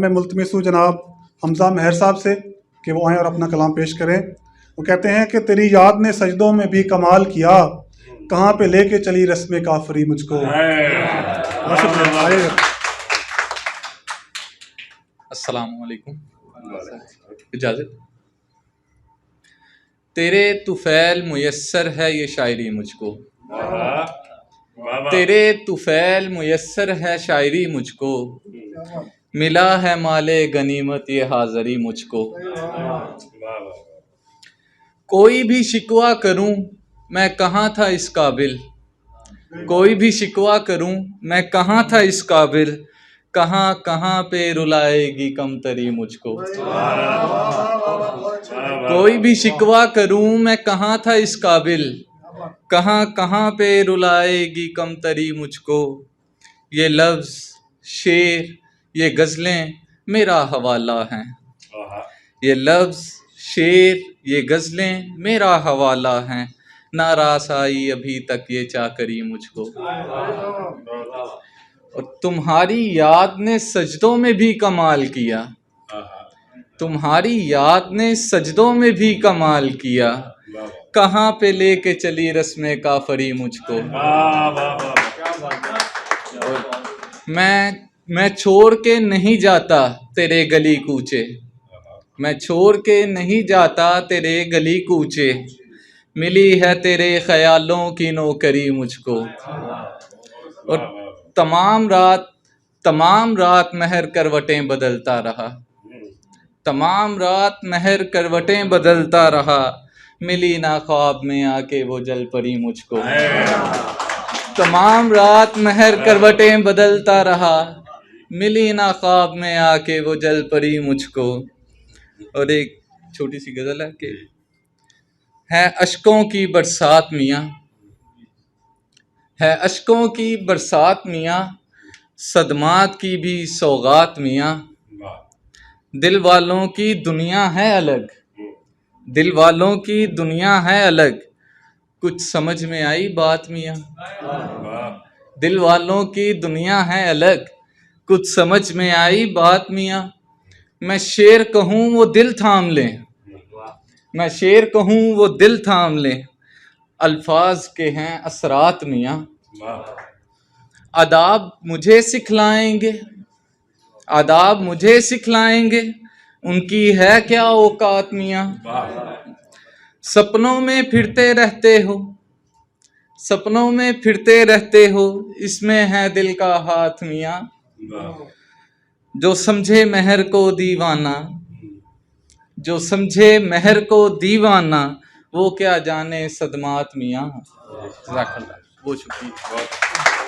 मैं मुल्तमिस हूँ जनाब हमजा महर साहब से कि वो आएँ और अपना कलाम पेश करें। वो कहते हैं कि तेरी याद ने सजदों में भी कमाल किया, कहाँ पे लेके चली रस्म काफरी मुझको। अस्सलामु अलैकुम, इजाज़त। तेरे तुफ़ैल मुयस्सर है ये शायरी मुझको, तेरे तुफ़ैल मुयस्सर है शायरी मुझको, मिला है माले गनीमत ये हाज़री मुझको। कोई भी शिकवा करूं मैं कहाँ था इस काबिल, कोई भी शिकवा करूं मैं कहाँ था इस काबिल, कहाँ कहाँ पे रुलाएगी कमतरी मुझको। कोई भी शिकवा करूं मैं कहाँ था इस काबिल, कहाँ कहाँ पे रुलाएगी कमतरी मुझको। ये लफ्ज़ शेर ये गज़लें मेरा हवाला हैं, ये लफ्ज़ शेर ये गज़लें मेरा हवाला हैं, नारास आई अभी तक ये चाकरी मुझको। और तुम्हारी याद ने सजदों में भी कमाल किया, तुम्हारी याद ने सजदों में भी कमाल किया, कहाँ पे लेके चली रस्म काफरी मुझको। मैं छोड़ के नहीं जाता तेरे गली कूचे, मैं छोड़ के नहीं जाता तेरे गली कूचे, मिली है तेरे ख्यालों की नौकरी मुझको। और तमाम रात महर करवटें बदलता रहा, तमाम रात महर करवटें बदलता रहा, मिली ना ख्वाब में आके वो जल परी मुझको। तमाम रात महर करवटें बदलता रहा, मिली ना ख्वाब में आके वो जल परी मुझको। और एक छोटी सी गज़ल है कि है अश्कों की बरसात मियाँ, है अश्कों की बरसात मियाँ, सदमात की भी सौगात मियाँ, दिल वालों की दुनिया है अलग, दिल वालों की दुनिया है अलग, कुछ समझ में आई बात मियाँ। दिल वालों की दुनिया है अलग, कुछ समझ में आई बात मियाँ। मैं शेर कहूँ वो दिल थाम लें, मैं शेर कहूँ वो दिल थाम लें, अल्फाज के हैं असरात मियाँ। आदाब मुझे सिखलाएंगे, आदाब मुझे सिखलाएंगे, उनकी है क्या औकात मियाँ। सपनों में फिरते रहते हो, सपनों में फिरते रहते हो, इसमें है दिल का हाथ मियाँ। जो समझे महर को दीवाना, जो समझे महर को दीवाना, वो क्या जाने सदमात मियाँ। वो शुक्रिया।